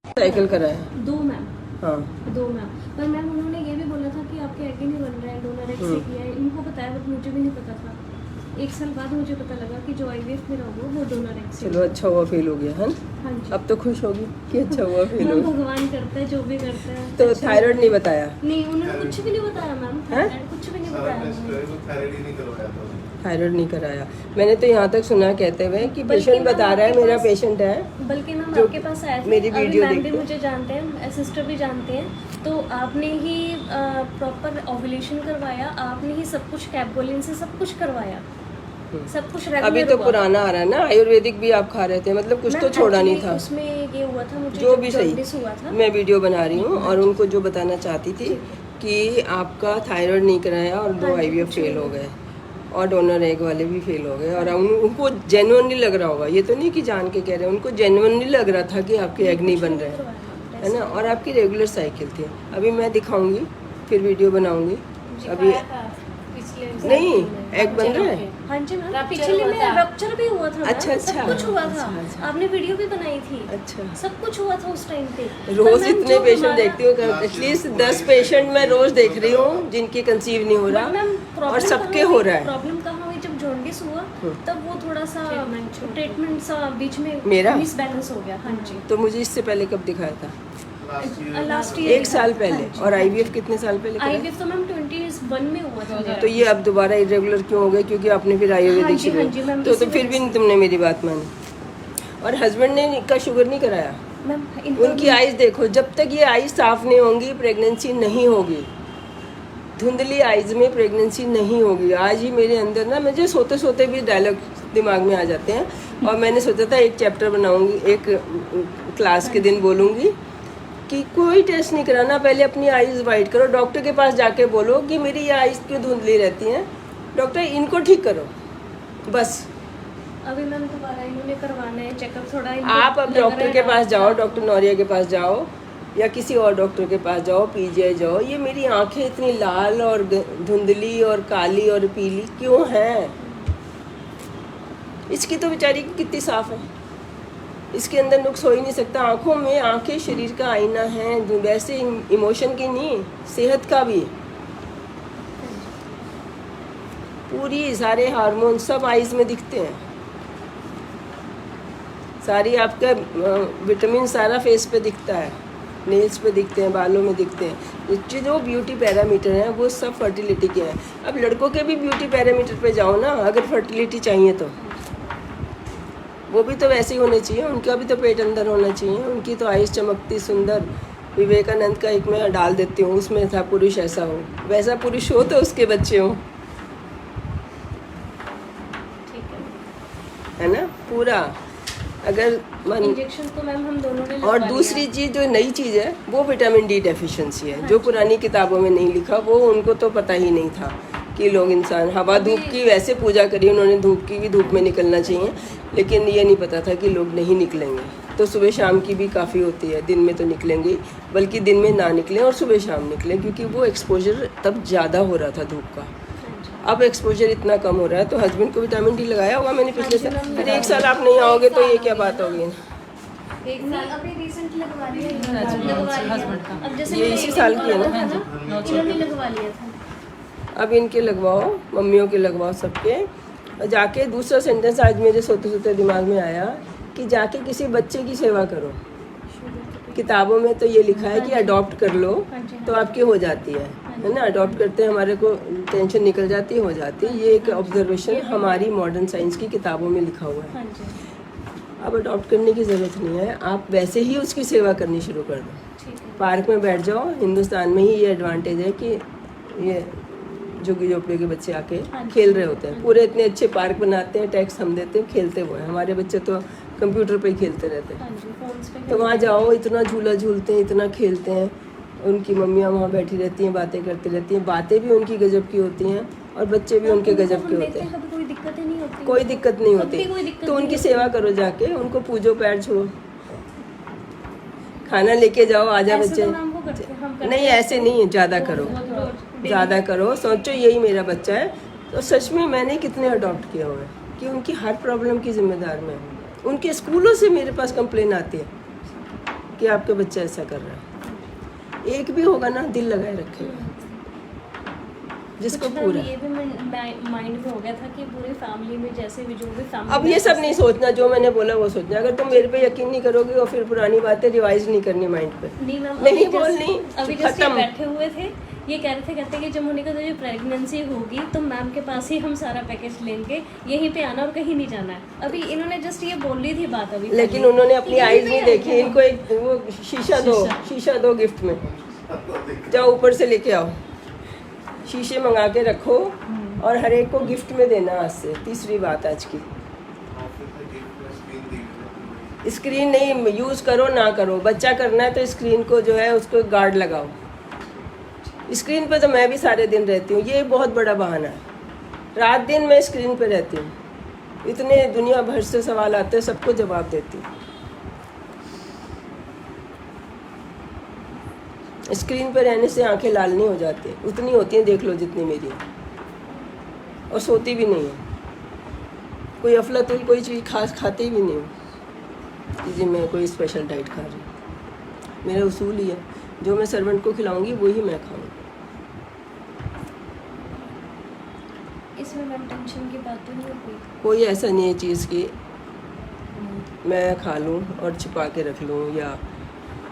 Cycle कराया? 2 ma'am. हाँ 2 ma'am. पर मैम उन्होंने ये भी बोला था कि आपके एग ही नहीं बन रहे हैं, डोनर एग से किया है। इनको बताया बट मुझे भी नहीं पता था। 1 साल बाद मुझे पता लगा कि जो आईवीएफ मेरा हुआ वो डोनर एग से। चलो अच्छा हुआ, फेल हो गया है ना? हाँ जी। अब तो खुश होगी कि अच्छा हुआ फेल हो मैम गया। भगवान करता है जो भी करता है। तो अच्छा थायराइड नहीं बताया? नहीं, उन्होंने कुछ भी नहीं बताया मैम। थायराइड कुछ भी नहीं बताया उन्होंने। थायराइड नहीं कराया। मैंने तो यहाँ तक सुना कहते हुए कि बल्कि पेशेंट मैम बता रहा है आपके मेरा पास- पेशेंट है। बल्कि मैम जो आपके पास आए थे, मेरी अभी वीडियो मैम भी देखते हैं। मुझे जानते हैं, सिस्टर भी जानते हैं। तो आपने ही प्रॉपर ओव्यूलेशन करवाया, आपने ही सब कुछ कैपगोलिन से सब कुछ करवाया, सब कुछ रेगुलर अभी तो हुआ। पुराना आ रहा है ना, आयुर्वेदिक भी आप खा रहे थे, मतलब कुछ तो मैम, छोड़ा नहीं actually था। उसमें ये हुआ था मुझे, जो जब भी jaundice सही, हुआ था। मैं वीडियो बना रही हूँ और उनको जो बताना चाहती थी कि आपका थायराइड नहीं कराया और 2 हाँ जी, आईवीएफ कुछ फेल नहीं हो गए और डोनर एग वाले भी फेल हो गए। और उनको जेन्युइनली लग रहा होगा, ये तो नहीं कि जान के कह रहे हैं, उनको जेन्युइनली लग रहा था कि आपके एग नहीं बन रहे हैं, है ना? और आपकी रेगुलर साइकिल थी। अभी मैं दिखाऊंगी, फिर वीडियो बनाऊंगी। अभी नहीं, एग बन रहा है। हाँ जी मैम, पिछले में रप्चर भी हुआ था। अच्छा, मैम, सब अच्छा, कुछ हुआ था। अच्छा। आपने वीडियो भी बनाई थी। अच्छा, सब कुछ हुआ था उस टाइम पे। पर रोज मैम, इतने जो पेशेंट हमारा- देखती हूँ, एटलीस्ट 10 पेशेंट मैं रोज देख रही हूँ जिनकी कंसीव नहीं हो But रहा मैम, और problem सबके कहाँ हो हुई? रहा है। प्रॉब्लम कहाँ हुई? जब जॉन्डिस हुआ तब वो थोड़ा सा ट्रीटमेंट सा बीच में मेरा? मिसबैलेंस हो गया। हाँ जी, तो मुझे इससे पहले कब दिखाया था? लास्ट ईयर 1 साल पहले। और आईवीएफ कितने साल पहले कराया? आईवीएफ तो मैम 21 में हुआ था। तो ये अब दोबारा इरेगुलर क्यों हो गए? क्योंकि आपने फिर हाँ आयुर्वेदिक जी, शुरू हाँ जी, मैम, तो इसी फिर वजह भी से। तुमने मेरी बात मानी। और हस्बैंड ने का शुगर नहीं कराया? मैम उनकी आइज देखो, जब तक ये आइज साफ नहीं होंगी प्रेगनेंसी नहीं होगी। धुंधली आइज में प्रेगनेंसी नहीं होगी। आज ही मेरे अंदर ना, मुझे सोते सोते भी डायलॉग दिमाग में आ जाते हैं। और मैंने सोचा था एक चैप्टर बनाऊंगी, एक क्लास के दिन बोलूंगी कि कोई टेस्ट नहीं कराना, पहले अपनी आइज वाइट करो। डॉक्टर के पास जाके बोलो कि मेरी ये आइज क्यों धुंधली रहती हैं, डॉक्टर इनको ठीक करो, बस। अभी मैम दोबारा इन्होंने करवाना है चेकअप थोड़ा। आप अब डॉक्टर के पास जाओ, डॉक्टर नौरिया के पास जाओ या किसी और डॉक्टर के पास जाओ, पीजीआई जाओ। ये मेरी आंखें इतनी लाल और धुंधली और काली और पीली क्यों हैं? इसकी तो बेचारी की कितनी साफ है, इसके अंदर नुक्स हो ही नहीं सकता। आंखों में, आंखें शरीर का आईना है, वैसे इमोशन की नहीं, सेहत का भी। पूरी सारे हार्मोन सब आइज में दिखते हैं, सारी आपका विटामिन सारा फेस पे दिखता है, नेल्स पे दिखते हैं, बालों में दिखते हैं। जो ब्यूटी पैरामीटर हैं वो सब फर्टिलिटी के हैं। अब लड़कों के भी ब्यूटी पैरामीटर पे जाओ ना, अगर फर्टिलिटी चाहिए तो वो भी तो वैसे ही होने चाहिए, उनका भी तो पेट अंदर होना चाहिए, उनकी तो आइज चमकती सुंदर। विवेकानंद का एक मैं डाल देती हूँ, उसमें था पुरुष ऐसा हो, वैसा पुरुष हो तो उसके बच्चे हों, है ना? पूरा अगर मन। इंजेक्शन तो मैम हम दोनों ने और लगवा दूसरी लिया। चीज़ जो नई चीज़ है वो विटामिन डी डेफिशिएंसी है, जो पुरानी किताबों में नहीं लिखा, वो उनको तो पता ही नहीं था कि लोग इंसान हवा धूप की वैसे पूजा करी उन्होंने, धूप की भी धूप में निकलना चाहिए, लेकिन ये नहीं पता था कि लोग नहीं निकलेंगे। तो सुबह शाम की भी काफ़ी होती है, दिन में तो निकलेंगे, बल्कि दिन में ना निकलें और सुबह शाम निकलें, क्योंकि वो एक्सपोजर तब ज़्यादा हो रहा था धूप का। अब एक्सपोजर इतना कम हो रहा है। तो हस्बैंड को विटामिन डी लगाया होगा मैंने पिछले साल, फिर 1 साल आप नहीं आओगे तो ये क्या बात होगी? 1 साल अभी रिसेंटली लगवा लिया। अब जैसे ये इसी साल की है ना? इन्होंने लगवा लिया था। अब इनके लगवाओ, मम्मियों के लगवाओ, सबके। और जाके दूसरा सेंटेंस आज मेरे सोते सोते दिमाग में आया कि जाके किसी बच्चे की सेवा करो। किताबों में तो ये लिखा है कि अडॉप्ट कर लो तो आपकी हो जाती है ना? अडॉप्ट करते हैं, हमारे को टेंशन निकल जाती है, हो जाती है। ये एक ऑब्जर्वेशन हमारी मॉडर्न साइंस की किताबों में लिखा हुआ है। अब अडॉप्ट करने की ज़रूरत नहीं है, आप वैसे ही उसकी सेवा करनी शुरू कर दो। पार्क में बैठ जाओ। हिंदुस्तान में ही ये एडवांटेज है कि ये झुग्गी झोपड़ी के बच्चे आके खेल रहे होते हैं। पूरे इतने अच्छे पार्क बनाते हैं, टैक्स हम देते हैं, खेलते हुए। हमारे बच्चे तो कंप्यूटर पे ही खेलते रहते हैं। तो वहाँ जाओ, इतना झूला झूलते हैं, इतना खेलते हैं। उनकी मम्मियाँ वहाँ बैठी रहती हैं, बातें करती रहती हैं, बातें भी उनकी गजब की होती हैं और बच्चे भी उनके गजब के होते हैं। कोई दिक्कत नहीं होती, कोई दिक्कत नहीं होती। तो उनकी सेवा करो जाके, उनको पूजो, पैर छुओ, खाना लेके जाओ, आजा बच्चे। नहीं ऐसे नहीं, ज़्यादा करो, ज़्यादा करो। सोचो यही मेरा बच्चा है, तो सच में मैंने कितने अडॉप्ट किए हुए हैं कि उनकी हर प्रॉब्लम की जिम्मेदार मैं हूँ। उनके स्कूलों से मेरे पास कंप्लेन आती है कि आपके बच्चा ऐसा कर रहा है। एक भी होगा ना दिल लगाए रखेगा, जिसको कुछ पूरा। ये भी माइंड में हो गया था कि पूरी फैमिली में जैसे भी जो भी फैमिली अब ये सब नहीं सोचना, जो मैंने बोला वो सोचना। अगर तुम मेरे पे यकीन नहीं करोगे और फिर पुरानी बातें रिवाइज नहीं करनी माइंड पे, नहीं मैम, नहीं बोलनी, अभी जस्ट खत्म। बैठे हुए थे, ये कह रहे थे, कहते कि जब मोनिका तुझे प्रेगनेंसी होगी तो मैम के पास ही हम सारा पैकेज लेंगे, यहीं पे आना और कहीं नहीं जाना है। अभी इन्होंने जस्ट ये बोल ली थी बात अभी, लेकिन उन्होंने अपनी आईज नहीं देखी। इनको एक वो शीशा दो गिफ्ट में, जाओ ऊपर से लेके आओ, शीशे मंगा के रखो और हर एक को गिफ्ट में देना आज से। तीसरी बात आज की, स्क्रीन नहीं यूज़ करो ना करो, बच्चा करना है तो स्क्रीन को जो है उसको गार्ड लगाओ। स्क्रीन पे तो मैं भी सारे दिन रहती हूँ, ये बहुत बड़ा बहाना है। रात दिन मैं स्क्रीन पे रहती हूँ, इतने दुनिया भर से सवाल आते हैं, सबको जवाब देती हूँ। स्क्रीन पे रहने से आंखें लाल नहीं हो जाती, उतनी होती हैं, देख लो जितनी मेरी है, और सोती भी नहीं है। कोई अफलातून कोई चीज़ खाती भी नहीं हूँ जी, मैं कोई स्पेशल डाइट खा रही हूँ। मेरा उसूल ही है, जो मैं सर्वेंट को खिलाऊंगी वही मैं खाऊंगी। इसमें मैम टेंशन की बात तो नहीं होगी? कोई ऐसा नहीं है चीज़ की मैं खा लूँ और छिपा के रख लूँ, या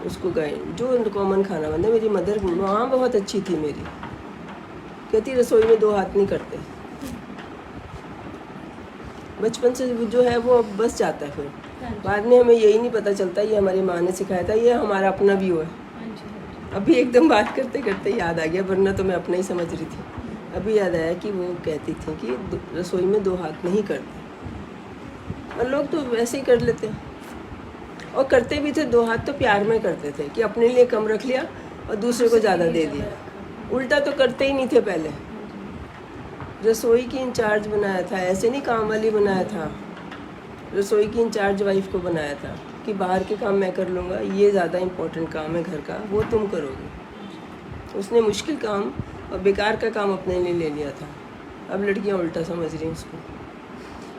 उसको गए जो कॉमन खाना बनता है। मेरी मदर माँ बहुत अच्छी थी मेरी, कहती रसोई में 2 हाथ नहीं करते। बचपन से जो है वो अब बस जाता है, फिर बाद में हमें यही नहीं पता चलता ये हमारी माँ ने सिखाया था, ये हमारा अपना भी हुआ है। अभी एकदम बात करते करते याद आ गया, वरना तो मैं अपना ही समझ रही थी। अभी याद आया कि वो कहती थी कि रसोई में 2 हाथ नहीं करते, और लोग तो वैसे ही कर लेते हैं, और करते भी थे 2 हाथ तो प्यार में करते थे कि अपने लिए कम रख लिया और दूसरे को ज़्यादा दे दिया। उल्टा तो करते ही नहीं थे पहले। रसोई की इंचार्ज बनाया था, ऐसे नहीं काम वाली बनाया था, रसोई की इंचार्ज वाइफ को बनाया था कि बाहर के काम मैं कर लूँगा, ये ज़्यादा इम्पोर्टेंट काम है घर का, वो तुम करोगे। उसने मुश्किल काम और बेकार का काम अपने लिए ले लिया था। अब लड़कियाँ उल्टा समझ रही हैं उसको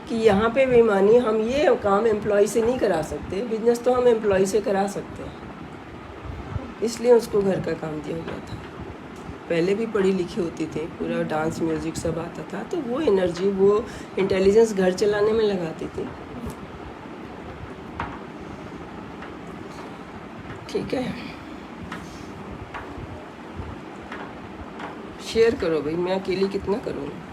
कि यहाँ पे बेईमानी, हम ये काम एम्प्लॉय से नहीं करा सकते, बिजनेस तो हम एम्प्लॉय से करा सकते हैं, इसलिए उसको घर का काम दिया गया था। पहले भी पढ़ी लिखी होती थी, पूरा डांस म्यूज़िक सब आता था, तो वो एनर्जी वो इंटेलिजेंस घर चलाने में लगाती थी। ठीक है, शेयर करो भाई, मैं अकेली कितना करूँगी।